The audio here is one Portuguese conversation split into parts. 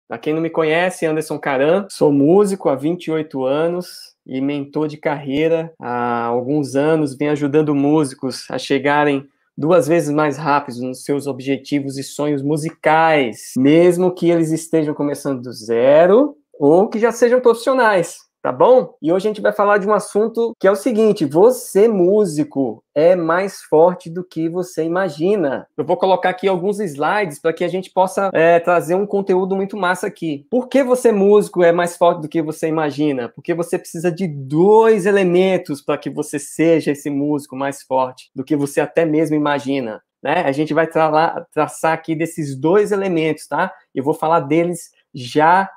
Para quem não me conhece, Anderson Caran, sou músico há 28 anos e mentor de carreira há alguns anos, venho ajudando músicos a chegarem 2 vezes mais rápido nos seus objetivos e sonhos musicais, mesmo que eles estejam começando do zero ou que já sejam profissionais. Tá bom? E hoje a gente vai falar de um assunto que é o seguinte: você, músico, é mais forte do que você imagina. Eu vou colocar aqui alguns slides para que a gente possa trazer um conteúdo muito massa aqui. Por que você, músico, é mais forte do que você imagina? Porque você precisa de 2 elementos para que você seja esse músico mais forte do que você até mesmo imagina. Né? A gente vai traçar aqui desses 2 elementos, tá? Eu vou falar deles já.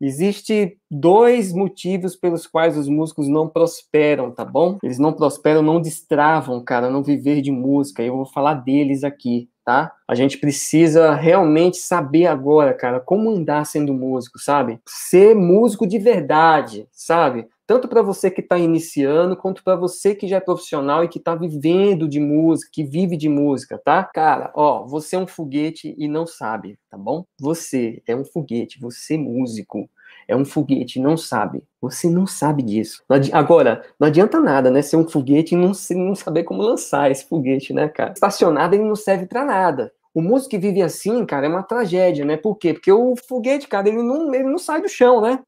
Existe 2 motivos pelos quais os músicos não prosperam, tá bom? Eles não prosperam, não destravam, cara, não viver de música. Eu vou falar deles aqui, tá? A gente precisa realmente saber agora, cara, como andar sendo músico, sabe? Ser músico de verdade, sabe? Tanto para você que está iniciando, quanto para você que já é profissional e que está vivendo de música, que vive de música, tá? Cara, ó, você é um foguete e não sabe, tá bom? Você é um foguete, você músico é um foguete e não sabe. Você não sabe disso. Agora, não adianta nada, né? Ser um foguete e não saber como lançar esse foguete, né, cara? Estacionado, ele não serve para nada. O músico que vive assim, cara, é uma tragédia, né? Por quê? Porque o foguete, cara, ele não sai do chão, né?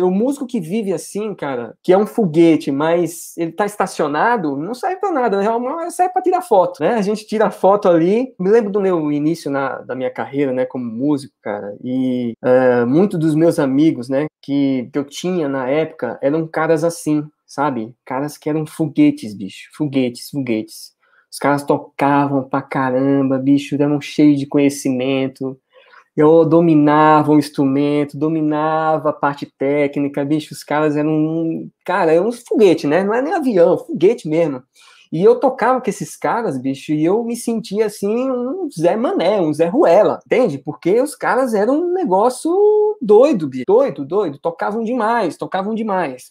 O músico que vive assim, cara, que é um foguete, mas ele tá estacionado, não serve pra nada, né? Serve pra tirar foto, né? A gente tira foto ali. Me lembro do meu início da minha carreira, né, como músico, cara, e muitos dos meus amigos, né, que eu tinha na época, eram caras assim, sabe? Caras que eram foguetes, bicho. Foguetes. Os caras tocavam pra caramba, bicho, eram cheios de conhecimento. Eu dominava o instrumento, dominava a parte técnica, bicho, os caras eram uns foguetes, né? Não é nem avião, foguete mesmo. E eu tocava com esses caras, bicho, e eu me sentia assim, um Zé Mané, um Zé Ruela, entende? Porque os caras eram um negócio doido, bicho, doido, tocavam demais,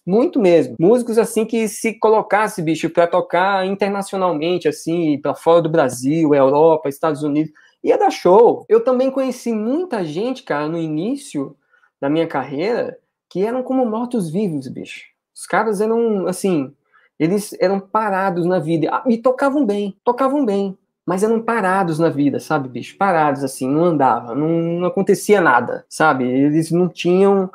muito mesmo. Músicos assim que se colocasse, bicho, pra tocar internacionalmente, assim, pra fora do Brasil, Europa, Estados Unidos, ia dar show. Eu também conheci muita gente, cara, no início da minha carreira, que eram como mortos-vivos, bicho. Os caras eram, assim, eles eram parados na vida. E tocavam bem, mas eram parados na vida, sabe, bicho? Parados, assim, não andava, não acontecia nada, sabe? Eles não tinham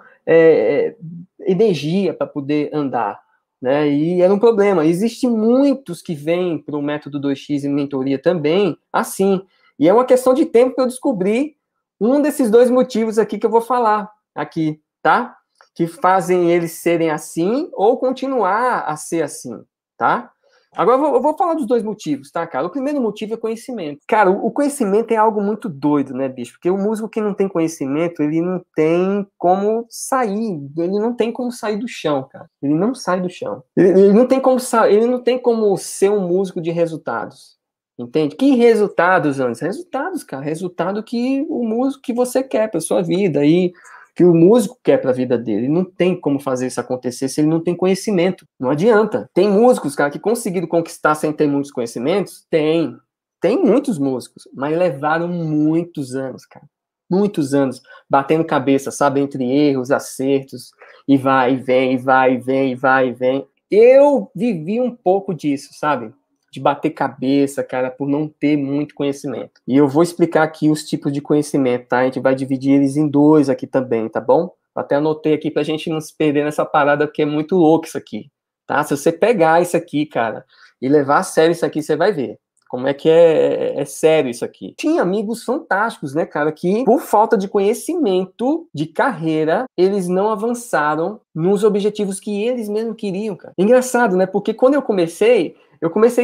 energia para poder andar, né? E era um problema. Existem muitos que vêm para o método 2x e mentoria também, assim. E é uma questão de tempo para eu descobrir um desses 2 motivos aqui que eu vou falar aqui, tá? Que fazem eles serem assim ou continuar a ser assim, tá? Agora eu vou falar dos 2 motivos, tá, cara? O primeiro motivo é conhecimento. Cara, o conhecimento é algo muito doido, né, bicho? Porque o músico que não tem conhecimento, ele não tem como sair, ele não tem como sair do chão, cara. Ele não sai do chão. Ele não tem como ele não tem como ser um músico de resultados. Entende? Que resultados, Anderson? Resultados, cara. Resultado que o músico que você quer para sua vida e que o músico quer para a vida dele. Não tem como fazer isso acontecer se ele não tem conhecimento. Não adianta. Tem músicos, cara, que conseguiram conquistar sem ter muitos conhecimentos? Tem. Tem muitos músicos, mas levaram muitos anos, cara. Muitos anos batendo cabeça, sabe, entre erros, acertos, e vai e vem, e vai e vem, e vai e vem. Eu vivi um pouco disso, sabe? De bater cabeça, cara, por não ter muito conhecimento. E eu vou explicar aqui os tipos de conhecimento, tá? A gente vai dividir eles em 2 aqui também, tá bom? Até anotei aqui pra gente não se perder nessa parada, porque é muito louco isso aqui, tá? Se você pegar isso aqui, cara, e levar a sério isso aqui, você vai ver como é que é sério isso aqui. Tinha amigos fantásticos, né, cara, que por falta de conhecimento de carreira, eles não avançaram nos objetivos que eles mesmos queriam, cara. Engraçado, né, porque quando eu comecei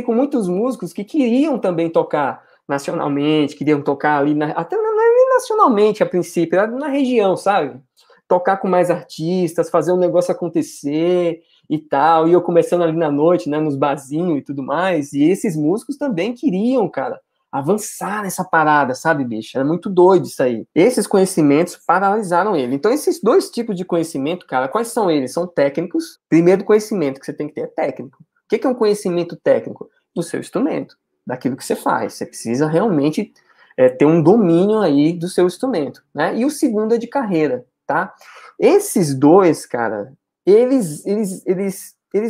com muitos músicos que queriam também tocar nacionalmente, queriam tocar ali, até não nacionalmente a princípio, era na região, sabe? Tocar com mais artistas, fazer o negócio acontecer e tal, e eu começando ali na noite, né, nos barzinhos e tudo mais, e esses músicos também queriam, cara, avançar nessa parada, sabe, bicho? Era muito doido isso aí. Esses conhecimentos paralisaram ele. Então, esses 2 tipos de conhecimento, cara, quais são eles? São técnicos. Primeiro conhecimento que você tem que ter é técnico. O que é um conhecimento técnico? Do seu instrumento, daquilo que você faz. Você precisa realmente ter um domínio aí do seu instrumento, né? E o segundo é de carreira, tá? Esses dois, cara, eles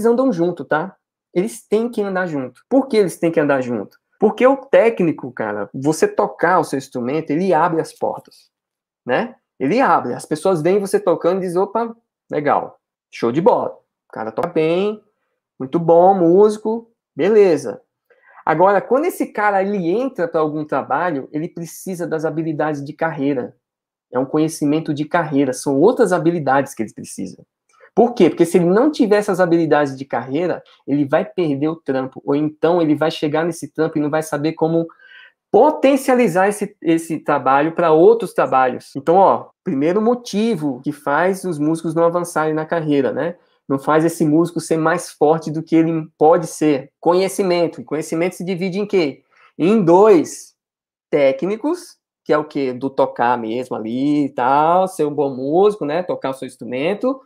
andam junto, tá? Eles têm que andar junto. Por que eles têm que andar junto? Porque o técnico, cara, você tocar o seu instrumento, ele abre as portas, né? Ele abre. As pessoas veem você tocando e dizem, opa, legal, show de bola. O cara toca bem, muito bom, músico, beleza. Agora, quando esse cara ele entra para algum trabalho, ele precisa das habilidades de carreira. É um conhecimento de carreira, são outras habilidades que ele precisa. Por quê? Porque se ele não tiver essas habilidades de carreira, ele vai perder o trampo, ou então ele vai chegar nesse trampo e não vai saber como potencializar esse trabalho para outros trabalhos. Então, ó, primeiro motivo que faz os músicos não avançarem na carreira, né? Não faz esse músico ser mais forte do que ele pode ser. Conhecimento. E conhecimento se divide em quê? Em dois: técnicos, que é o quê? Do tocar mesmo ali e tal, ser um bom músico, né? Tocar o seu instrumento.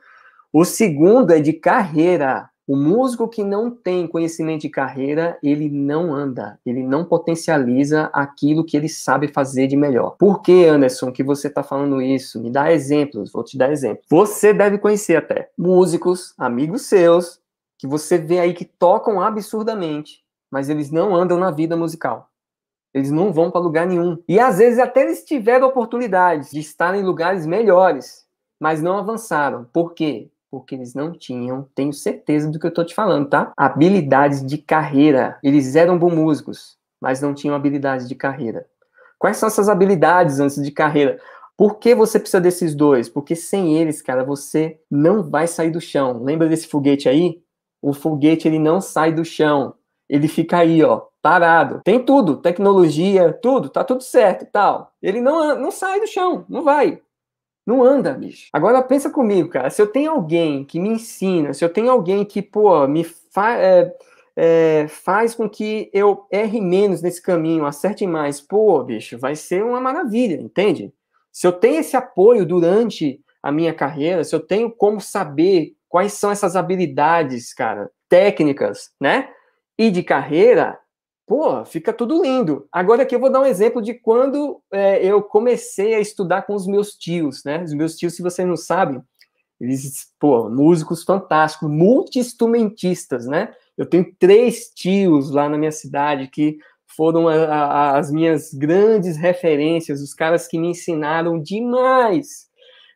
O segundo é de carreira. O músico que não tem conhecimento de carreira, ele não anda, ele não potencializa aquilo que ele sabe fazer de melhor. Por que, Anderson, que você está falando isso? Me dá exemplos, vou te dar exemplos. Você deve conhecer até músicos, amigos seus, que você vê aí que tocam absurdamente, mas eles não andam na vida musical. Eles não vão para lugar nenhum. E às vezes até eles tiveram oportunidades de estar em lugares melhores, mas não avançaram. Por quê? Porque eles não tinham, tenho certeza do que eu tô te falando, tá? Habilidades de carreira. Eles eram bons músicos, mas não tinham habilidades de carreira. Quais são essas habilidades antes de carreira? Por que você precisa desses dois? Porque sem eles, cara, você não vai sair do chão. Lembra desse foguete aí? O foguete, ele não sai do chão. Ele fica aí, ó, parado. Tem tudo, tecnologia, tudo, tá tudo certo e tal. Ele não sai do chão, não vai. Não anda, bicho. Agora pensa comigo, cara. Se eu tenho alguém que me ensina, se eu tenho alguém que, pô, faz com que eu erre menos nesse caminho, acerte mais, pô, bicho, vai ser uma maravilha, entende? Se eu tenho esse apoio durante a minha carreira, se eu tenho como saber quais são essas habilidades, cara, técnicas, né? E de carreira, pô, fica tudo lindo. Agora aqui eu vou dar um exemplo de quando eu comecei a estudar com os meus tios, né? Os meus tios, se vocês não sabem, eles, pô, músicos fantásticos, multi-instrumentistas, né? Eu tenho 3 tios lá na minha cidade que foram as minhas grandes referências, os caras que me ensinaram demais.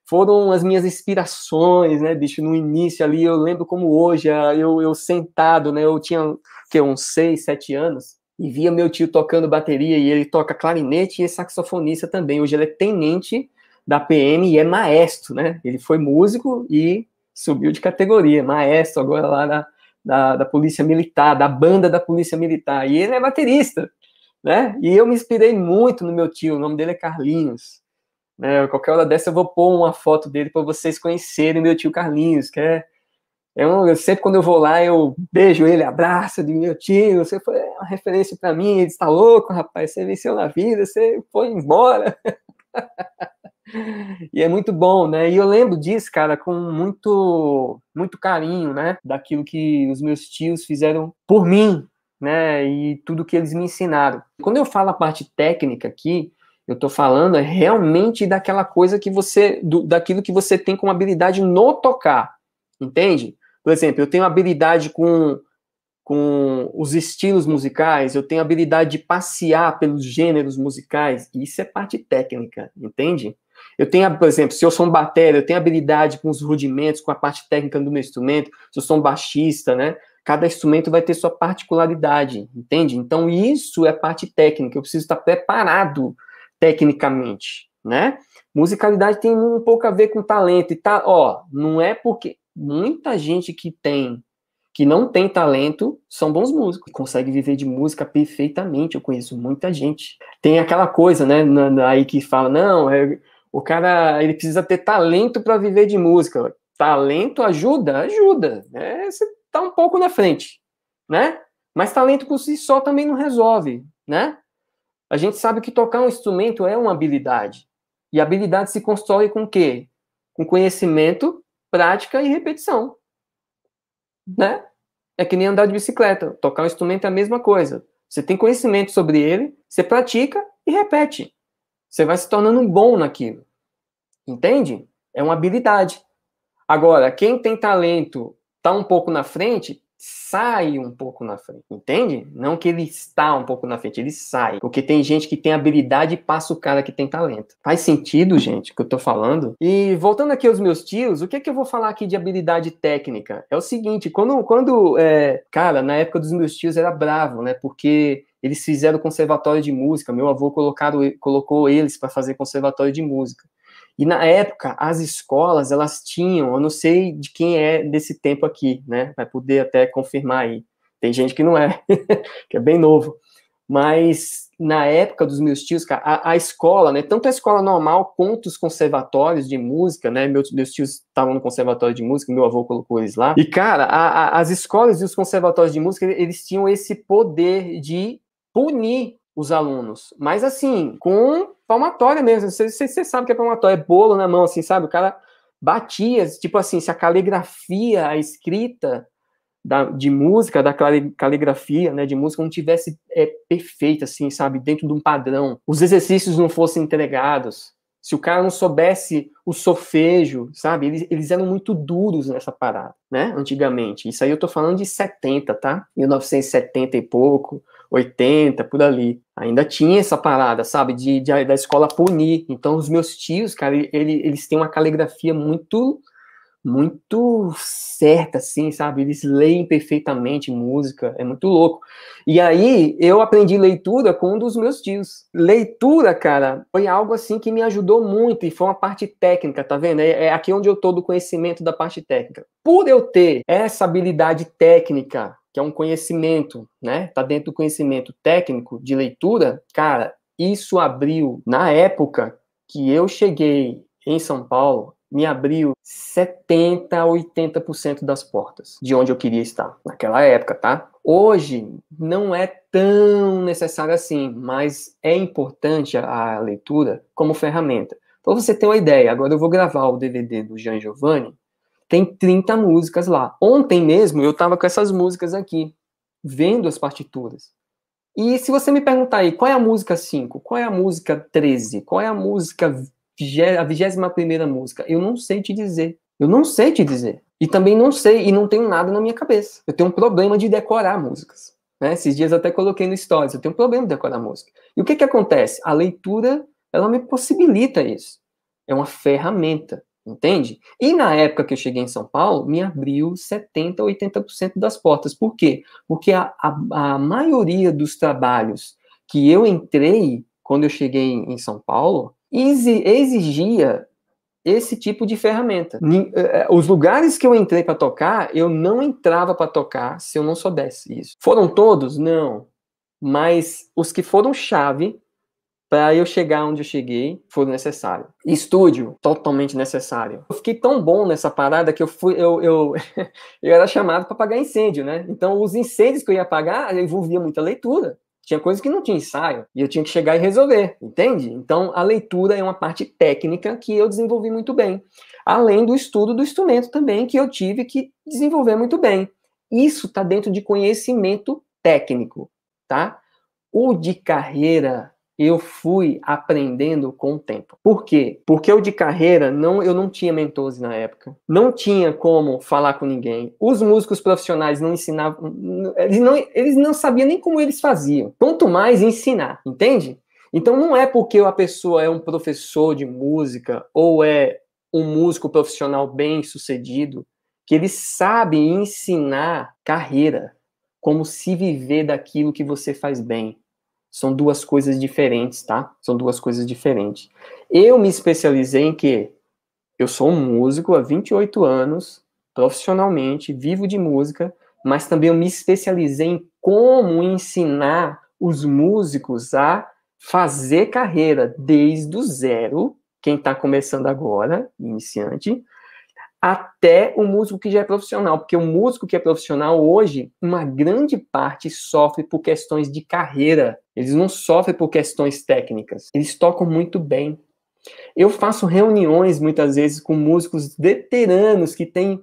Foram as minhas inspirações, né, bicho, no início ali, eu lembro como hoje, eu sentado, né, eu tinha, uns 6, 7 anos, e via meu tio tocando bateria, e ele toca clarinete e é saxofonista também. Hoje ele é tenente da PM e é maestro, né? Ele foi músico e subiu de categoria, maestro agora lá da Polícia Militar, da banda da Polícia Militar. E ele é baterista, né? E eu me inspirei muito no meu tio, o nome dele é Carlinhos. Né? Qualquer hora dessa eu vou pôr uma foto dele para vocês conhecerem meu tio Carlinhos, que sempre quando eu vou lá, eu beijo ele, abraço de meu tio, você foi uma referência para mim, ele está louco, rapaz, você venceu na vida, você foi embora. E é muito bom, né? E eu lembro disso, cara, com muito, muito carinho, né? Daquilo que os meus tios fizeram por mim, né? E tudo que eles me ensinaram. Quando eu falo a parte técnica aqui, eu tô falando realmente daquela coisa que daquilo que você tem como habilidade no tocar, entende? Por exemplo, eu tenho habilidade com os estilos musicais, eu tenho habilidade de passear pelos gêneros musicais, e isso é parte técnica, entende? Eu tenho, por exemplo, se eu sou um batera, eu tenho habilidade com os rudimentos, com a parte técnica do meu instrumento, se eu sou um baixista, né? Cada instrumento vai ter sua particularidade, entende? Então, isso é parte técnica, eu preciso estar preparado tecnicamente, né? Musicalidade tem um pouco a ver com talento, e não é porque muita gente que não tem talento, são bons músicos, conseguem viver de música perfeitamente, eu conheço muita gente. Tem aquela coisa, né, aí que fala, não, o cara, ele precisa ter talento para viver de música. Talento ajuda? Ajuda, né? Você tá um pouco na frente, né? Mas talento por si só também não resolve, né? A gente sabe que tocar um instrumento é uma habilidade. E habilidade se constrói com o quê? Com conhecimento, prática e repetição, né? É que nem andar de bicicleta. Tocar um instrumento é a mesma coisa. Você tem conhecimento sobre ele, você pratica e repete. Você vai se tornando bom naquilo. Entende? É uma habilidade. Agora, quem tem talento, tá um pouco na frente, sai um pouco na frente, entende? Não que ele está um pouco na frente, ele sai. Porque tem gente que tem habilidade e passa o cara que tem talento. Faz sentido, gente, o que eu tô falando? E voltando aqui aos meus tios, o que é que eu vou falar aqui de habilidade técnica? É o seguinte, cara, na época dos meus tios era bravo, né? Porque eles fizeram conservatório de música, meu avô colocou eles para fazer conservatório de música. E na época, as escolas, elas tinham, eu não sei de quem é desse tempo aqui, né? Vai poder até confirmar aí. Tem gente que não é, que é bem novo. Mas na época dos meus tios, cara, a escola, né? Tanto a escola normal quanto os conservatórios de música, né? Meus tios estavam no conservatório de música, meu avô colocou eles lá. E, cara, as escolas e os conservatórios de música, eles tinham esse poder de punir os alunos, mas assim, com palmatória mesmo, você sabe que é palmatória, é bolo na mão, assim, sabe, o cara batia, tipo assim, se a caligrafia, a escrita de música, da caligrafia, né, de música, não tivesse perfeita, assim, sabe, dentro de um padrão, os exercícios não fossem entregados, se o cara não soubesse o solfejo, sabe, eles eram muito duros nessa parada, né, antigamente, isso aí eu tô falando de 70, tá, 1970 e pouco, 80, por ali. Ainda tinha essa parada, sabe, da escola punir. Então, os meus tios, cara, eles têm uma caligrafia muito certa, assim, sabe? Eles leem perfeitamente música, é muito louco. E aí, eu aprendi leitura com um dos meus tios. Leitura, cara, foi algo, assim, que me ajudou muito, e foi uma parte técnica, tá vendo? É aqui onde eu tô do conhecimento da parte técnica. Por eu ter essa habilidade técnica, que é um conhecimento, né? Tá dentro do conhecimento técnico de leitura, cara, isso abriu, na época que eu cheguei em São Paulo, me abriu 70% a 80% das portas de onde eu queria estar, naquela época, tá? Hoje, não é tão necessário assim, mas é importante a leitura como ferramenta. Pra você ter uma ideia, agora eu vou gravar o DVD do Gian Giovanni, tem 30 músicas lá. Ontem mesmo eu tava com essas músicas aqui, vendo as partituras. E se você me perguntar aí, qual é a música 5? Qual é a música 13? Qual é a música, a 21ª música? Eu não sei te dizer. Eu não sei te dizer. E também não sei, e não tenho nada na minha cabeça. Eu tenho um problema de decorar músicas. Né? Esses dias eu até coloquei no Stories, eu tenho um problema de decorar música. E o que que acontece? A leitura, ela me possibilita isso. É uma ferramenta. Entende? E na época que eu cheguei em São Paulo, me abriu 70%, 80% das portas. Por quê? Porque a maioria dos trabalhos que eu entrei quando eu cheguei em São Paulo exigia esse tipo de ferramenta. Os lugares que eu entrei para tocar, eu não entrava para tocar se eu não soubesse isso. Foram todos? Não. Mas os que foram chave para eu chegar onde eu cheguei, foi necessário. Estúdio, totalmente necessário. Eu fiquei tão bom nessa parada que eu era chamado para apagar incêndio, né? Então, os incêndios que eu ia apagar envolvia muita leitura. Tinha coisas que não tinha ensaio, e eu tinha que chegar e resolver, entende? Então, a leitura é uma parte técnica que eu desenvolvi muito bem. Além do estudo do instrumento também, que eu tive que desenvolver muito bem. Isso está dentro de conhecimento técnico, tá? O de carreira eu fui aprendendo com o tempo. Por quê? Porque o de carreira, eu não tinha mentores na época. Não tinha como falar com ninguém. Os músicos profissionais não ensinavam, eles não sabiam nem como eles faziam. Quanto mais ensinar, entende? Então não é porque a pessoa é um professor de música ou é um músico profissional bem sucedido que ele sabe ensinar carreira, como se viver daquilo que você faz bem. São duas coisas diferentes, tá? São duas coisas diferentes. Eu me especializei em quê? Eu sou um músico há 28 anos, profissionalmente, vivo de música, mas também eu me especializei em como ensinar os músicos a fazer carreira desde o zero, quem está começando agora, iniciante, até o músico que já é profissional, porque o músico que é profissional hoje, uma grande parte sofre por questões de carreira, eles não sofrem por questões técnicas, eles tocam muito bem. Eu faço reuniões muitas vezes com músicos veteranos que têm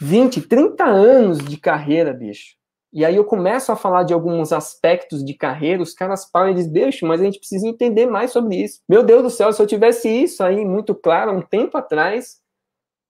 20, 30 anos de carreira, bicho, E aí eu começo a falar de alguns aspectos de carreira, os caras param e dizem, bicho, mas a gente precisa entender mais sobre isso. Meu Deus do céu, se eu tivesse isso aí muito claro um tempo atrás,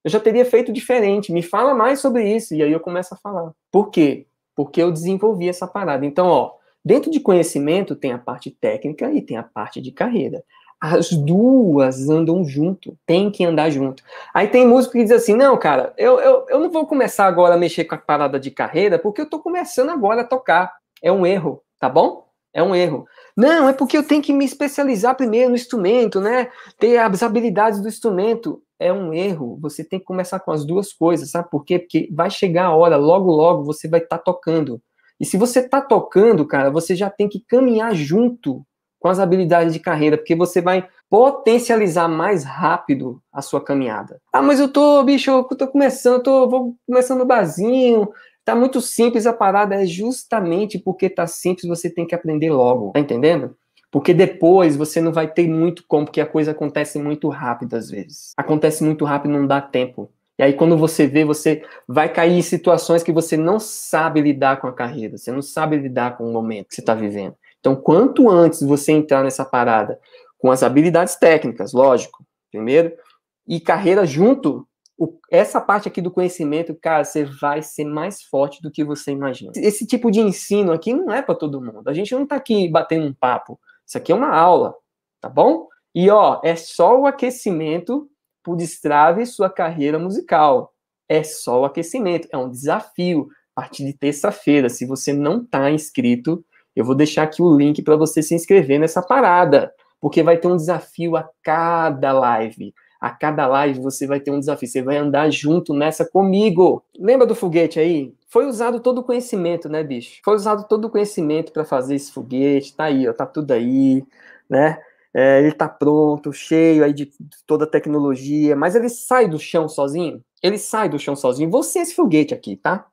eu já teria feito diferente. Me fala mais sobre isso. E aí eu começo a falar. Por quê? Porque eu desenvolvi essa parada. Então, ó, dentro de conhecimento tem a parte técnica e tem a parte de carreira. As duas andam junto, tem que andar junto. Aí tem músico que diz assim, não, cara, eu não vou começar agora a mexer com a parada de carreira, porque eu tô começando agora a tocar. É um erro, tá bom? É um erro. Não, é porque eu tenho que me especializar primeiro no instrumento, né? Ter as habilidades do instrumento. É um erro. Você tem que começar com as duas coisas, sabe por quê? Porque vai chegar a hora, logo, logo, você vai estar tocando. E se você tá tocando, cara, você já tem que caminhar junto com as habilidades de carreira, porque você vai potencializar mais rápido a sua caminhada. Ah, mas bicho, eu tô começando, vou começando no barzinho, tá muito simples a parada, é justamente porque tá simples, você tem que aprender logo, tá entendendo? Porque depois você não vai ter muito como, porque a coisa acontece muito rápido às vezes. Acontece muito rápido, não dá tempo. E aí quando você vê, você vai cair em situações que você não sabe lidar com a carreira, você não sabe lidar com o momento que você está vivendo. Então, quanto antes você entrar nessa parada com as habilidades técnicas, lógico, primeiro, e carreira junto, essa parte aqui do conhecimento, cara, você vai ser mais forte do que você imagina. Esse tipo de ensino aqui não é para todo mundo. A gente não tá aqui batendo um papo. Isso aqui é uma aula, tá bom? E, ó, é só o aquecimento pro destrave sua carreira musical. É só o aquecimento. É um desafio. A partir de terça-feira, se você não tá inscrito, eu vou deixar aqui o link para você se inscrever nessa parada, porque vai ter um desafio a cada live. A cada live você vai ter um desafio, você vai andar junto nessa comigo. Lembra do foguete aí? Foi usado todo o conhecimento, né, bicho? Foi usado todo o conhecimento para fazer esse foguete, tá aí, ó, tá tudo aí, né? Ele tá pronto, cheio aí de toda a tecnologia, mas ele sai do chão sozinho? Ele sai do chão sozinho. Você é esse foguete aqui, tá?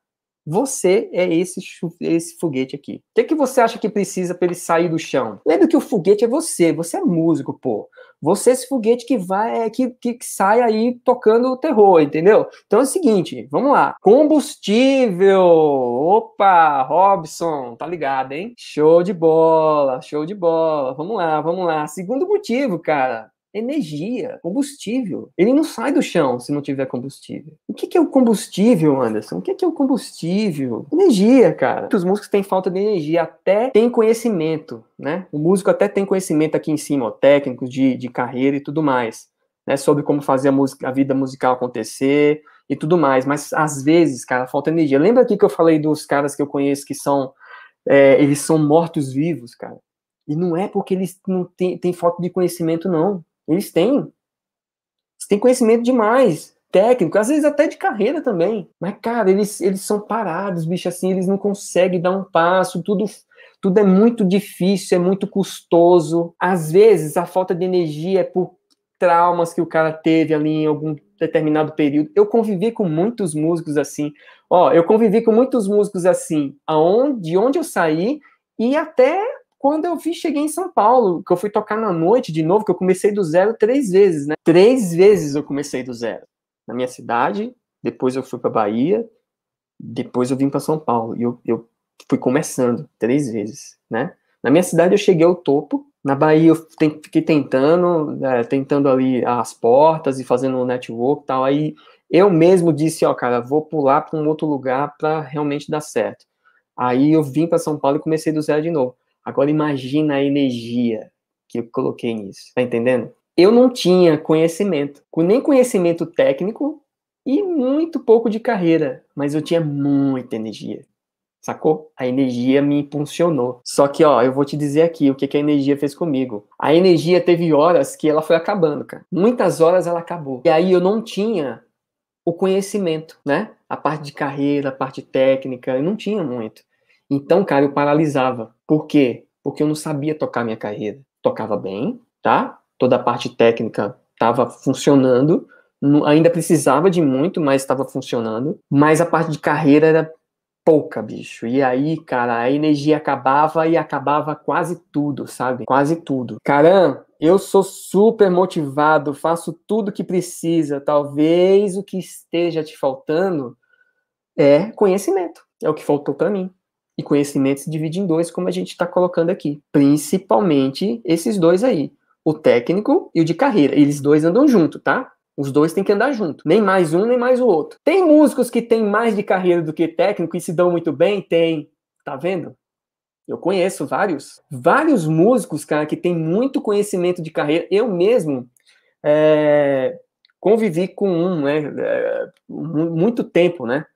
Você é esse foguete aqui. O que você acha que precisa para ele sair do chão? Lembra que o foguete é você é músico, pô. Você é esse foguete que vai, que sai aí tocando o terror, entendeu? Então é o seguinte, vamos lá. Combustível! Opa, Robson, tá ligado, hein? Show de bola, show de bola. Vamos lá, vamos lá. Segundo motivo, cara. Energia, combustível. Ele não sai do chão se não tiver combustível. O que é o combustível, Anderson? O que é o combustível? Energia, cara. Os músicos têm falta de energia, até tem conhecimento, né? O músico até tem conhecimento aqui em cima, ó, técnicos de carreira e tudo mais, né? Sobre como fazer a vida musical acontecer e tudo mais. Mas às vezes, cara, falta energia. Lembra aqui que eu falei dos caras que eu conheço que são eles são mortos-vivos, cara. E não é porque eles não têm falta de conhecimento, não. Eles têm. Eles têm conhecimento demais, técnico, às vezes até de carreira também. Mas, cara, eles são parados, bicho, assim, eles não conseguem dar um passo, tudo é muito difícil, é muito custoso. Às vezes, a falta de energia é por traumas que o cara teve ali em algum determinado período. Eu convivi com muitos músicos assim. Ó, eu convivi com muitos músicos assim, de onde eu saí e até quando eu cheguei em São Paulo, que eu fui tocar na noite de novo, que eu comecei do zero 3 vezes, né? 3 vezes eu comecei do zero. Na minha cidade, depois eu fui para Bahia, depois eu vim para São Paulo. E eu fui começando 3 vezes, né? Na minha cidade eu cheguei ao topo, na Bahia eu fiquei tentando ali as portas e fazendo um network e tal. Aí eu mesmo disse, ó, cara, vou pular para um outro lugar para realmente dar certo. Aí eu vim para São Paulo e comecei do zero de novo. Agora imagina a energia que eu coloquei nisso, tá entendendo? Eu não tinha conhecimento, nem conhecimento técnico e muito pouco de carreira, mas eu tinha muita energia, sacou? A energia me impulsionou. Só que, ó, eu vou te dizer aqui o que a energia fez comigo. A energia teve horas que ela foi acabando, cara. Muitas horas ela acabou. E aí eu não tinha o conhecimento, né? A parte de carreira, a parte técnica, eu não tinha muito. Então, cara, eu paralisava. Por quê? Porque eu não sabia tocar minha carreira. Tocava bem, tá? Toda a parte técnica estava funcionando. Ainda precisava de muito, mas estava funcionando. Mas a parte de carreira era pouca, bicho. E aí, cara, a energia acabava e acabava quase tudo, sabe? Quase tudo. Caramba, eu sou super motivado, faço tudo que precisa. Talvez o que esteja te faltando é conhecimento. É o que faltou para mim. E conhecimento se divide em dois, como a gente está colocando aqui. Principalmente esses dois aí. O técnico e o de carreira. Eles dois andam junto, tá? Os dois têm que andar junto. Nem mais um, nem mais o outro. Tem músicos que têm mais de carreira do que técnico e se dão muito bem? Tem. Tá vendo? Eu conheço vários músicos, cara, que têm muito conhecimento de carreira. Eu mesmo convivi com né, muito tempo, né,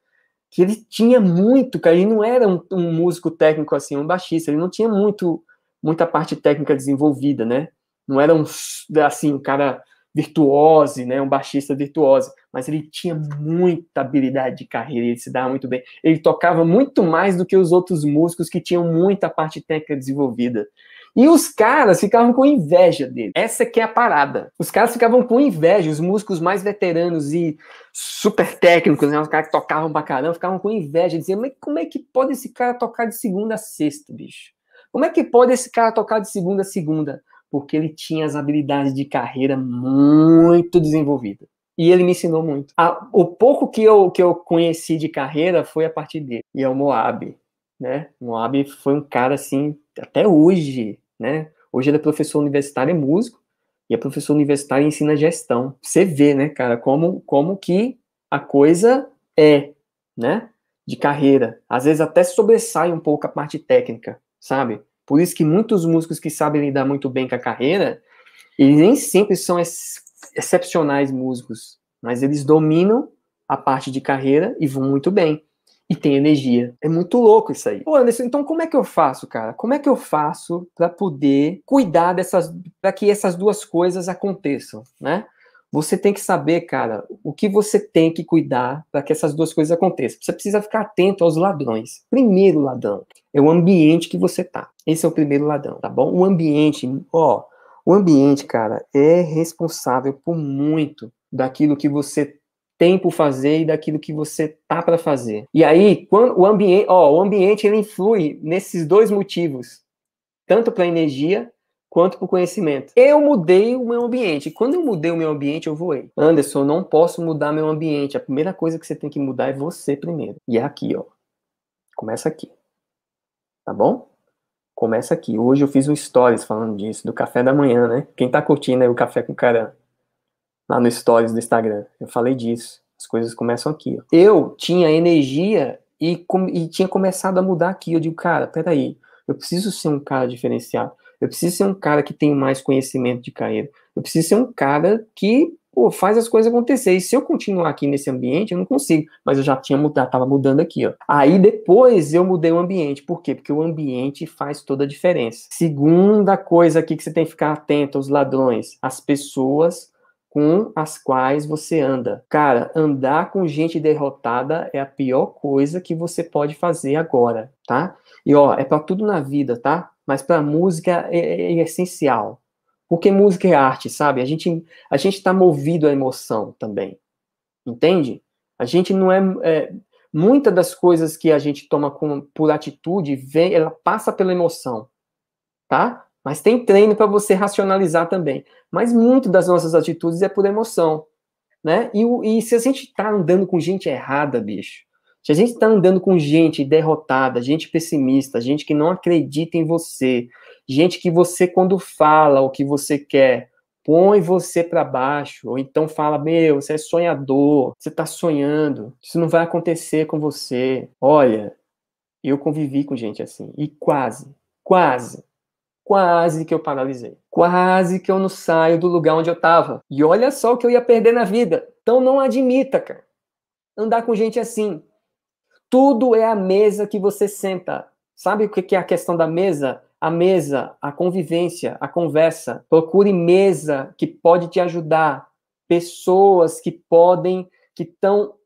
que ele tinha muito, cara, ele não era um músico técnico assim, um baixista, ele não tinha muita parte técnica desenvolvida, né, não era assim, um cara virtuose, né, um baixista virtuose, mas ele tinha muita habilidade de carreira, ele se dava muito bem, ele tocava muito mais do que os outros músicos que tinham muita parte técnica desenvolvida. E os caras ficavam com inveja dele. Essa que é a parada. Os caras ficavam com inveja, os músicos mais veteranos e super técnicos, né, os caras que tocavam pra caramba, ficavam com inveja, diziam, mas como é que pode esse cara tocar de segunda a sexta, bicho? Como é que pode esse cara tocar de segunda a segunda? Porque ele tinha as habilidades de carreira muito desenvolvidas. E ele me ensinou muito. O pouco que eu conheci de carreira foi a partir dele. E é o Moab, né? O Moab foi um cara, assim, até hoje, né? Hoje ele é professor universitário, é músico, e é professor universitário e ensina gestão. Você vê, né, cara, como que a coisa é, né? De carreira. Às vezes até sobressai um pouco a parte técnica, sabe? Por isso que muitos músicos que sabem lidar muito bem com a carreira, eles nem sempre são excepcionais músicos, mas eles dominam a parte de carreira e vão muito bem. E tem energia. É muito louco isso aí. Pô, Anderson, então como é que eu faço, cara? Como é que eu faço para poder cuidar para que essas duas coisas aconteçam, né? Você tem que saber, cara, o que você tem que cuidar para que essas duas coisas aconteçam. Você precisa ficar atento aos ladrões. Primeiro ladrão é o ambiente que você tá. Esse é o primeiro ladrão, tá bom? O ambiente, o ambiente, cara, é responsável por muito daquilo que você tem por fazer e daquilo que você tá para fazer. E aí, quando o ambiente ele influi nesses dois motivos, tanto para energia quanto para o conhecimento. Eu mudei o meu ambiente. Quando eu mudei o meu ambiente, eu voei. Anderson, eu não posso mudar meu ambiente. A primeira coisa que você tem que mudar é você primeiro. E é aqui, ó. Começa aqui. Tá bom? Começa aqui. Hoje eu fiz um stories falando disso, do café da manhã, né? Quem tá curtindo aí o Café com Caram, lá no stories do Instagram, eu falei disso. As coisas começam aqui, ó. Eu tinha energia e tinha começado a mudar aqui. Eu digo, cara, peraí, eu preciso ser um cara diferenciado. Eu preciso ser um cara que tem mais conhecimento de carreira. Eu preciso ser um cara que, pô, faz as coisas acontecer. E se eu continuar aqui nesse ambiente, eu não consigo. Mas eu já tinha mudado, tava mudando aqui, ó. Aí depois eu mudei o ambiente. Por quê? Porque o ambiente faz toda a diferença. Segunda coisa aqui que você tem que ficar atento aos ladrões. As pessoas com as quais você anda. Cara, andar com gente derrotada é a pior coisa que você pode fazer agora, tá? E ó, é pra tudo na vida, tá? Mas pra música é essencial. Porque música é arte, sabe? A gente tá movido à emoção também. Entende? A gente não muitas das coisas que a gente toma por atitude, ela passa pela emoção, tá? Mas tem treino para você racionalizar também. Mas muito das nossas atitudes é por emoção, né? E se a gente está andando com gente errada, bicho, se a gente está andando com gente derrotada, gente pessimista, gente que não acredita em você, gente que você, quando fala o que você quer, põe você para baixo, ou então fala, meu, você é sonhador, você está sonhando, isso não vai acontecer com você. Olha, eu convivi com gente assim, e quase que eu paralisei. Quase que eu não saio do lugar onde eu tava. E olha só o que eu ia perder na vida. Então não admita, cara. Andar com gente assim. Tudo é a mesa que você senta. Sabe o que é a questão da mesa? A mesa, a convivência, a conversa. Procure mesa que pode te ajudar. Pessoas que estão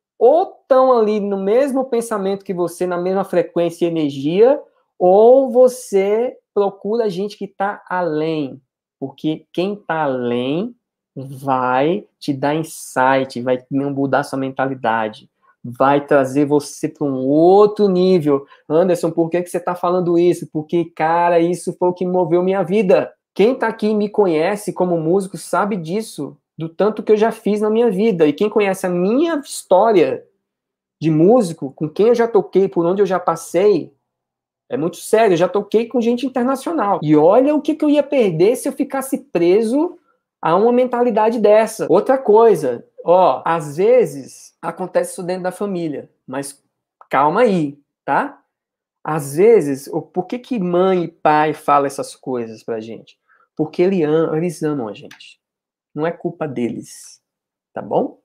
ali no mesmo pensamento que você, na mesma frequência e energia, ou você procura gente que está além, porque quem está além vai te dar insight, vai mudar sua mentalidade, vai trazer você para um outro nível. Anderson, por que você está falando isso? Porque, cara, isso foi o que moveu minha vida. Quem está aqui e me conhece como músico sabe disso, do tanto que eu já fiz na minha vida. E quem conhece a minha história de músico, com quem eu já toquei, por onde eu já passei, É muito sério, eu já toquei com gente internacional. E olha o que eu ia perder se eu ficasse preso a uma mentalidade dessa. Outra coisa, ó, às vezes acontece isso dentro da família, mas calma aí, tá? Às vezes, por que mãe e pai falam essas coisas pra gente? Porque eles amam a gente. Não é culpa deles, tá bom?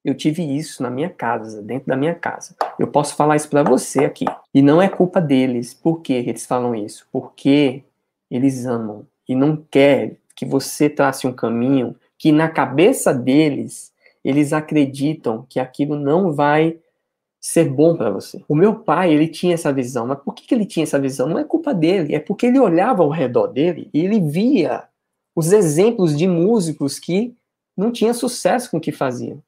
Eu tive isso na minha casa, dentro da minha casa. Eu posso falar isso pra você aqui. E não é culpa deles. Por que eles falam isso? Porque eles amam e não querem que você trace um caminho que na cabeça deles, eles acreditam que aquilo não vai ser bom para você. O meu pai, ele tinha essa visão, mas por que ele tinha essa visão? Não é culpa dele, é porque ele olhava ao redor dele e ele via os exemplos de músicos que não tinham sucesso com o que faziam,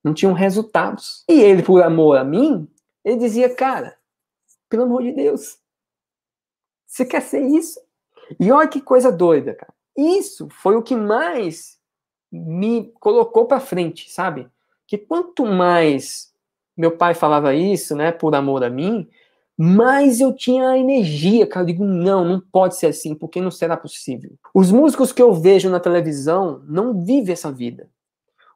não tinham resultados. E ele, por amor a mim, ele dizia, cara, pelo amor de Deus, você quer ser isso? E olha que coisa doida, cara. Isso foi o que mais me colocou para frente, sabe? Que quanto mais meu pai falava isso, né, por amor a mim, mais eu tinha energia, cara. Eu digo, não pode ser assim, porque não será possível. Os músicos que eu vejo na televisão não vivem essa vida.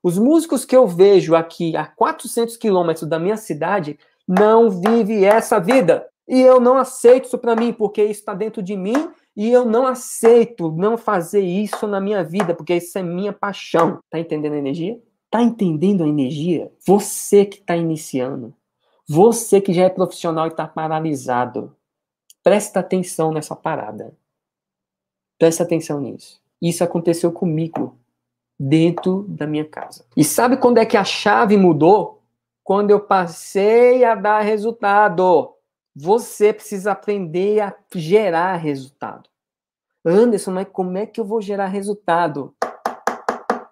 Os músicos que eu vejo aqui a 400 quilômetros da minha cidade não vivem essa vida. E eu não aceito isso para mim, porque isso está dentro de mim e eu não aceito não fazer isso na minha vida, porque isso é minha paixão. Tá entendendo a energia? Tá entendendo a energia? Você que está iniciando, você que já é profissional e está paralisado, presta atenção nessa parada. Presta atenção nisso. Isso aconteceu comigo dentro da minha casa. E sabe quando é que a chave mudou? Quando eu passei a dar resultado. Você precisa aprender a gerar resultado. Anderson, mas como é que eu vou gerar resultado?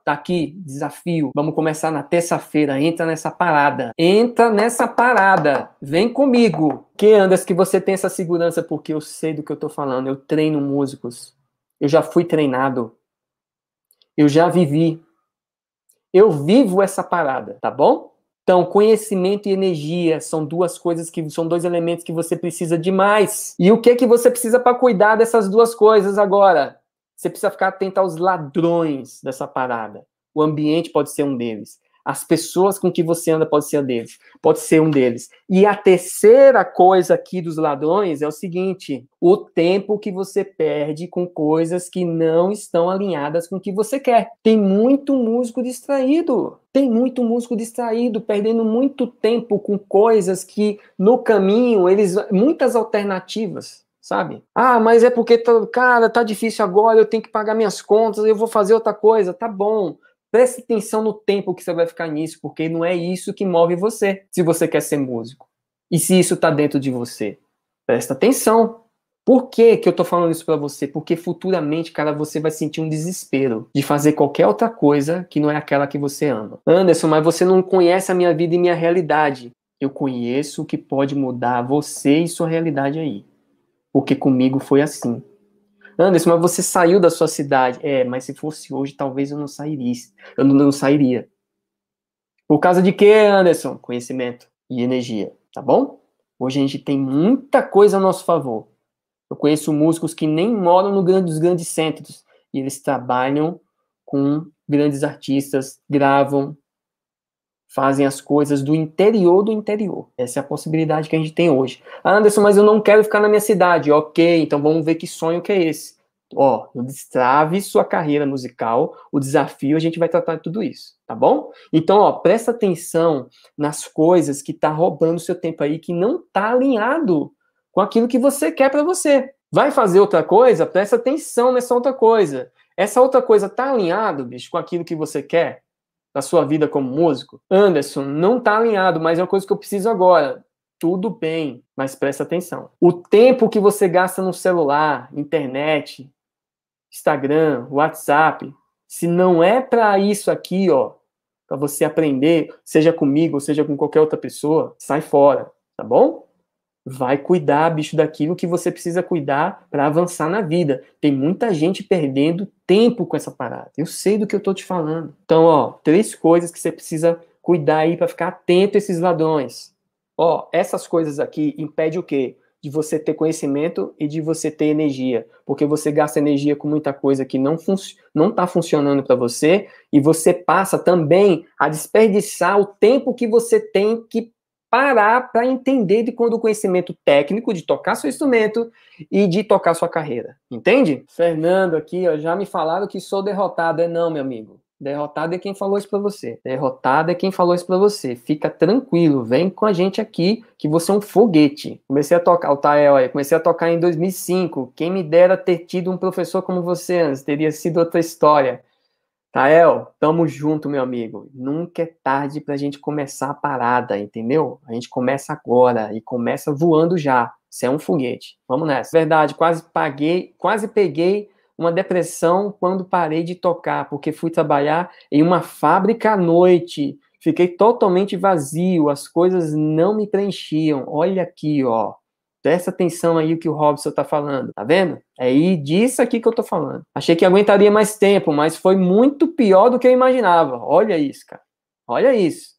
Tá aqui, desafio. Vamos começar na terça-feira. Entra nessa parada. Entra nessa parada. Vem comigo. Que Anderson, que você tem essa segurança, porque eu sei do que eu tô falando. Eu treino músicos. Eu já fui treinado. Eu já vivi. Eu vivo essa parada, tá bom? Então, conhecimento e energia são duas coisas que são dois elementos que você precisa demais. E o que você precisa para cuidar dessas duas coisas agora? Você precisa ficar atento aos ladrões dessa parada. O ambiente pode ser um deles. As pessoas com que você anda pode ser um deles. E a terceira coisa aqui dos ladrões é o seguinte: o tempo que você perde com coisas que não estão alinhadas com o que você quer. Tem muito músico distraído. Perdendo muito tempo com coisas que no caminho muitas alternativas. Sabe? Ah, mas é porque, cara, tá difícil agora, eu tenho que pagar minhas contas, eu vou fazer outra coisa. Tá bom. Preste atenção no tempo que você vai ficar nisso, porque não é isso que move você, se você quer ser músico. E se isso tá dentro de você. Presta atenção. Por que eu tô falando isso pra você? Porque futuramente, cara, você vai sentir um desespero de fazer qualquer outra coisa que não é aquela que você ama. Anderson, mas você não conhece a minha vida e minha realidade. Eu conheço o que pode mudar você e sua realidade aí. Porque comigo foi assim. Anderson, mas você saiu da sua cidade. Mas se fosse hoje, talvez eu não sairia. Eu não sairia. Por causa de quê, Anderson? Conhecimento e energia, tá bom? Hoje a gente tem muita coisa a nosso favor. Eu conheço músicos que nem moram nos grandes centros. E eles trabalham com grandes artistas, gravam, fazem as coisas do interior do interior. Essa é a possibilidade que a gente tem hoje. Anderson, mas eu não quero ficar na minha cidade. Ok, então vamos ver que sonho que é esse. Ó, destrave sua carreira musical, o desafio, a gente vai tratar de tudo isso, tá bom? Então, ó, presta atenção nas coisas que tá roubando seu tempo aí, que não tá alinhado com aquilo que você quer para você. Vai fazer outra coisa? Presta atenção nessa outra coisa. Essa outra coisa tá alinhado, bicho, com aquilo que você quer? Da sua vida como músico? Anderson, não tá alinhado, mas é uma coisa que eu preciso agora. Tudo bem, mas presta atenção. O tempo que você gasta no celular, internet, Instagram, WhatsApp, se não é para isso aqui, ó, para você aprender, seja comigo ou seja com qualquer outra pessoa, sai fora, tá bom? Vai cuidar, bicho, daquilo que você precisa cuidar para avançar na vida. Tem muita gente perdendo tempo com essa parada. Eu sei do que eu tô te falando. Então, ó, 3 coisas que você precisa cuidar aí para ficar atento a esses ladrões. Ó, essas coisas aqui impedem o quê? de você ter conhecimento e de você ter energia, porque você gasta energia com muita coisa que não está funcionando para você, e você passa também a desperdiçar o tempo que você tem que parar para entender de quando o conhecimento técnico de tocar seu instrumento e de tocar sua carreira. Entende? Fernando aqui, ó, já me falaram que sou derrotado. É não, meu amigo. Derrotado é quem falou isso pra você. Derrotado é quem falou isso pra você. Fica tranquilo, vem com a gente aqui, que você é um foguete. Comecei a tocar, o Tael aí, comecei a tocar em 2005. Quem me dera ter tido um professor como você antes, teria sido outra história. Tael, tamo junto, meu amigo. Nunca é tarde pra gente começar a parada, entendeu? A gente começa agora e começa voando já. Você é um foguete. Vamos nessa. Verdade, quase peguei uma depressão quando parei de tocar, porque fui trabalhar em uma fábrica à noite. Fiquei totalmente vazio, as coisas não me preenchiam. Olha aqui, ó. Presta atenção aí o que o Robson tá falando, tá vendo? É aí disso aqui que eu tô falando. Achei que aguentaria mais tempo, mas foi muito pior do que eu imaginava. Olha isso, cara. Olha isso.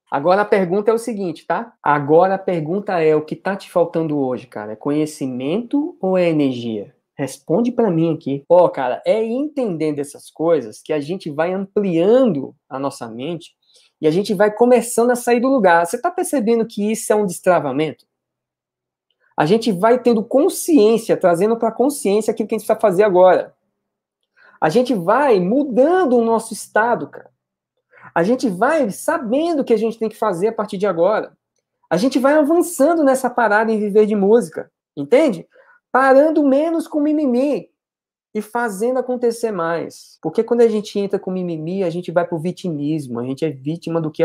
Agora a pergunta é o seguinte, tá? Agora a pergunta é, o que tá te faltando hoje, cara? É conhecimento ou é energia? Responde pra mim aqui. Ó, cara, é entendendo essas coisas que a gente vai ampliando a nossa mente e a gente vai começando a sair do lugar. Você tá percebendo que isso é um destravamento? A gente vai tendo consciência, trazendo para a consciência aquilo que a gente precisa fazer agora. A gente vai mudando o nosso estado, cara. A gente vai sabendo o que a gente tem que fazer a partir de agora. A gente vai avançando nessa parada em viver de música, entende? Parando menos com mimimi e fazendo acontecer mais. Porque quando a gente entra com mimimi, a gente vai pro vitimismo. A gente é vítima do que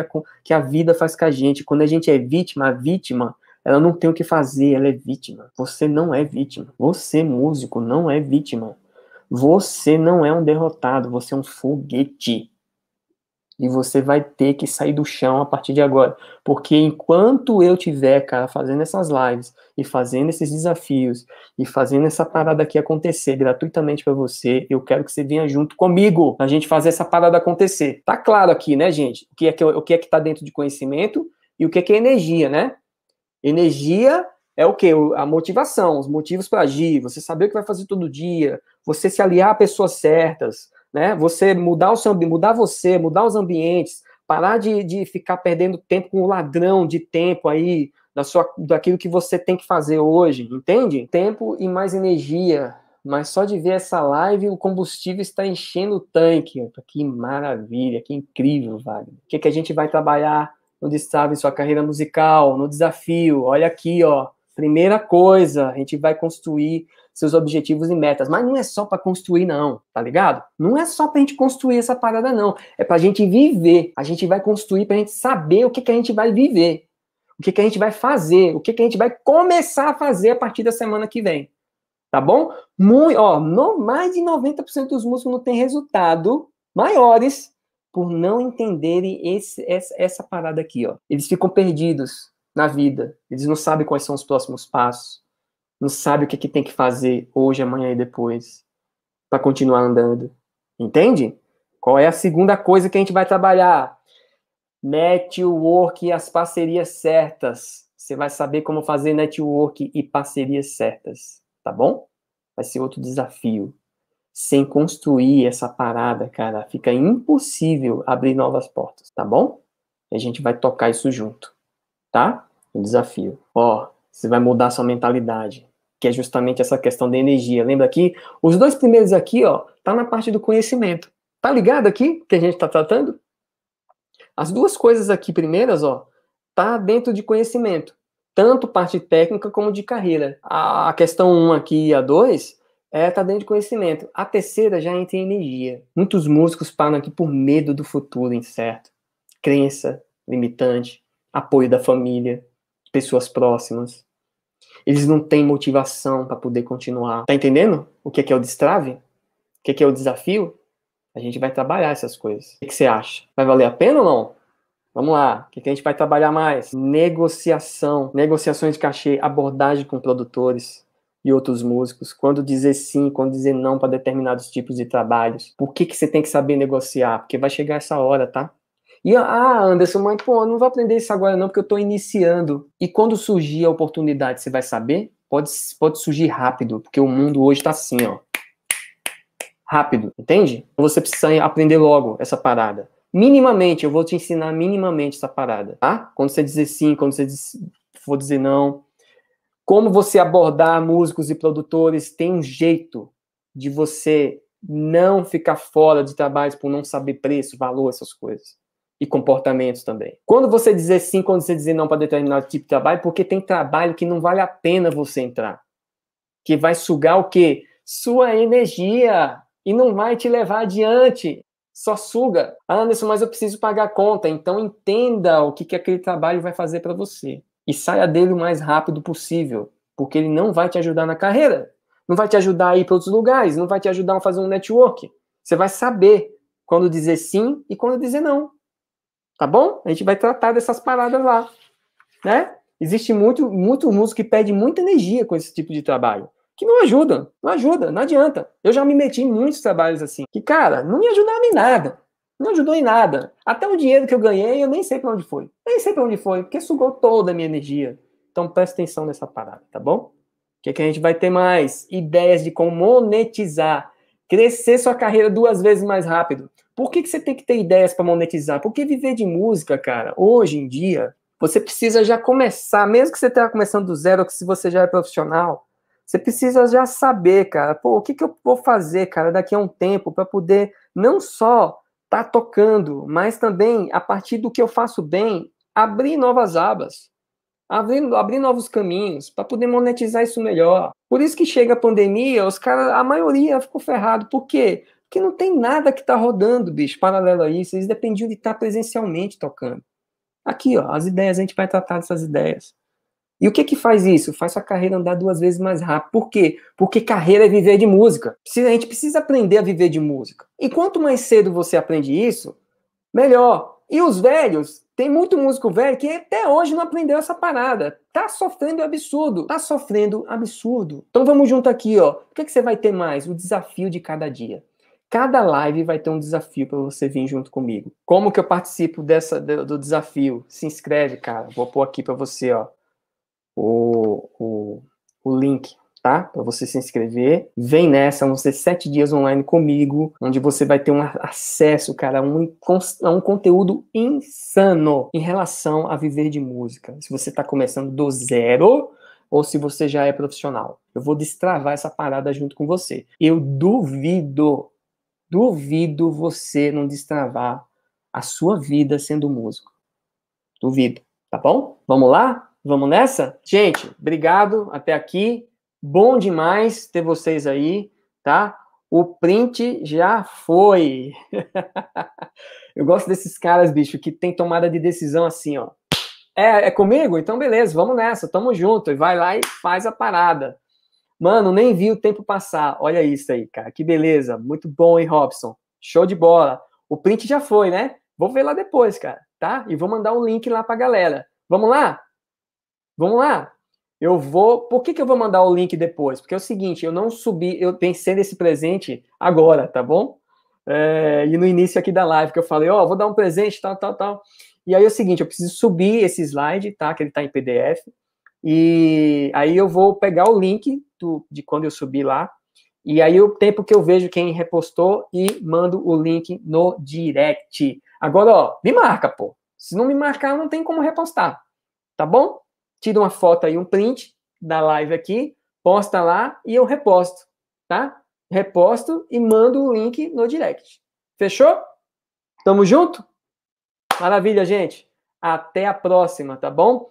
a vida faz com a gente. Quando a gente é vítima, a vítima, ela não tem o que fazer, ela é vítima. Você não é vítima. Você, músico, não é vítima. Você não é um derrotado, você é um foguete. E você vai ter que sair do chão a partir de agora. Porque enquanto eu tiver, cara, fazendo essas lives, e fazendo esses desafios, e fazendo essa parada aqui acontecer gratuitamente pra você, eu quero que você venha junto comigo, a gente fazer essa parada acontecer. Tá claro aqui, né, gente? O que é que tá dentro de conhecimento e o que é energia, né? Energia é o quê? A motivação, os motivos para agir, você saber o que vai fazer todo dia, você se aliar a pessoas certas, né? Você mudar mudar os ambientes, parar de ficar perdendo tempo com o ladrão de tempo aí, daquilo que você tem que fazer hoje, entende? Tempo e mais energia. Mas só de ver essa live, o combustível está enchendo o tanque. Que maravilha, que incrível, Wagner. O que a gente vai trabalhar no Destrave sua carreira musical, no desafio? Olha aqui, ó. Primeira coisa, a gente vai construir seus objetivos e metas. Mas não é só para construir, não, tá ligado? Não é só pra gente construir essa parada, não. É pra gente viver. A gente vai construir pra gente saber o que a gente vai viver. O que a gente vai fazer. O que a gente vai começar a fazer a partir da semana que vem. Tá bom? Mais de 90% dos músicos não têm resultado maiores por não entenderem essa parada aqui, ó. Eles ficam perdidos na vida. Eles não sabem quais são os próximos passos. Não sabem o que tem que fazer hoje, amanhã e depois para continuar andando. Entende? Qual é a segunda coisa que a gente vai trabalhar? Network e as parcerias certas. Você vai saber como fazer network e parcerias certas. Tá bom? Vai ser outro desafio. Sem construir essa parada, cara, fica impossível abrir novas portas, tá bom? E a gente vai tocar isso junto, tá? Um desafio. Ó, você vai mudar sua mentalidade, que é justamente essa questão da energia. Lembra aqui? Os dois primeiros aqui, ó, tá na parte do conhecimento. Tá ligado aqui que a gente tá tratando? As duas coisas aqui primeiras, ó, tá dentro de conhecimento. Tanto parte técnica como de carreira. A questão 1 aqui e a 2 tá dentro de conhecimento. A terceira já entra em energia. Muitos músicos param aqui por medo do futuro incerto. Crença limitante, apoio da família, pessoas próximas. Eles não têm motivação para poder continuar. Tá entendendo o que é o destrave? O que é o desafio? A gente vai trabalhar essas coisas. O que você acha? Vai valer a pena ou não? Vamos lá. O que a gente vai trabalhar mais? Negociação. Negociações de cachê, abordagem com produtores e outros músicos. Quando dizer sim, quando dizer não para determinados tipos de trabalhos. Por que você tem que saber negociar? Porque vai chegar essa hora, tá? E, Anderson, mas, pô, eu não vou aprender isso agora não, porque eu tô iniciando. E quando surgir a oportunidade, você vai saber? pode surgir rápido, porque o mundo hoje tá assim, ó. Rápido, entende? Você precisa aprender logo essa parada. Minimamente, eu vou te ensinar minimamente essa parada, tá? Quando você dizer sim, quando você for dizer não. Como você abordar músicos e produtores, tem um jeito de você não ficar fora de trabalhos por não saber preço, valor, essas coisas. E comportamentos também. Quando você dizer sim, quando você dizer não para determinado tipo de trabalho, porque tem trabalho que não vale a pena você entrar. Que vai sugar o quê? Sua energia. E não vai te levar adiante. Só suga. Ah, Anderson, mas eu preciso pagar a conta. Então entenda o que aquele trabalho vai fazer para você. E saia dele o mais rápido possível. Porque ele não vai te ajudar na carreira. Não vai te ajudar a ir para outros lugares. Não vai te ajudar a fazer um network. Você vai saber quando dizer sim e quando dizer não. Tá bom? A gente vai tratar dessas paradas lá. Né? Existe muito músico que perde muita energia com esse tipo de trabalho. Que não ajuda, não adianta. Eu já me meti em muitos trabalhos assim, que, cara, não me ajudaram em nada. Não ajudou em nada. Até o dinheiro que eu ganhei, eu nem sei pra onde foi. Nem sei pra onde foi, porque sugou toda a minha energia. Então presta atenção nessa parada, tá bom? Que a gente vai ter mais ideias de como monetizar, crescer sua carreira 2 vezes mais rápido. Por que você tem que ter ideias para monetizar? Porque viver de música, cara, hoje em dia, você precisa já começar, mesmo que você esteja começando do zero, ou que se você já é profissional, você precisa já saber, cara, pô, o que eu vou fazer, cara, daqui a um tempo, para poder não só estar tocando, mas também, a partir do que eu faço bem, abrir novas abas, abrir novos caminhos, para poder monetizar isso melhor. Por isso que chega a pandemia, os caras, a maioria ficou ferrado. Por quê? Porque não tem nada que tá rodando, bicho, paralelo a isso. Eles dependiam de estar presencialmente tocando. Aqui, ó, as ideias, a gente vai tratar dessas ideias. E o que que faz isso? Faz sua carreira andar 2 vezes mais rápido. Por quê? Porque carreira é viver de música. A gente precisa aprender a viver de música. E quanto mais cedo você aprende isso, melhor. E os velhos, tem muito músico velho que até hoje não aprendeu essa parada. Tá sofrendo absurdo. Tá sofrendo absurdo. Então vamos junto aqui, ó. O que que você vai ter mais? O desafio de cada dia. Cada live vai ter um desafio para você vir junto comigo. Como que eu participo do desafio? Se inscreve, cara. Vou pôr aqui para você, ó, o link, tá? Para você se inscrever. Vem nessa, vão ser 7 dias online comigo, onde você vai ter um acesso, cara, a um conteúdo insano em relação a viver de música. Se você está começando do zero ou se você já é profissional. Eu vou destravar essa parada junto com você. Eu duvido você não destravar a sua vida sendo músico. Duvido, tá bom? Vamos lá? Vamos nessa? Gente, obrigado até aqui. Bom demais ter vocês aí, tá? O print já foi. Eu gosto desses caras, bicho, que tem tomada de decisão assim, ó. É comigo? Então beleza, vamos nessa, tamo junto. E vai lá e faz a parada. Mano, nem vi o tempo passar. Olha isso aí, cara. Que beleza. Muito bom, hein, Robson? Show de bola. O print já foi, né? Vou ver lá depois, cara, tá? E vou mandar um link lá pra galera. Vamos lá? Vamos lá? Eu vou... Por que eu vou mandar o link depois? Porque é o seguinte, eu não subi... Eu pensei nesse presente agora, tá bom? E no início aqui da live, que eu falei, ó, vou dar um presente, tal. E aí é o seguinte, eu preciso subir esse slide, tá? Que ele tá em PDF. E aí eu vou pegar o link de quando eu subi lá, e aí o tempo que eu vejo quem repostou e mando o link no direct. Agora, ó, me marca, pô. Se não me marcar, não tem como repostar, tá bom? Tira uma foto aí, um print da live aqui, posta lá e eu reposto, tá? Reposto e mando o link no direct. Fechou? Tamo junto? Maravilha, gente. Até a próxima, tá bom?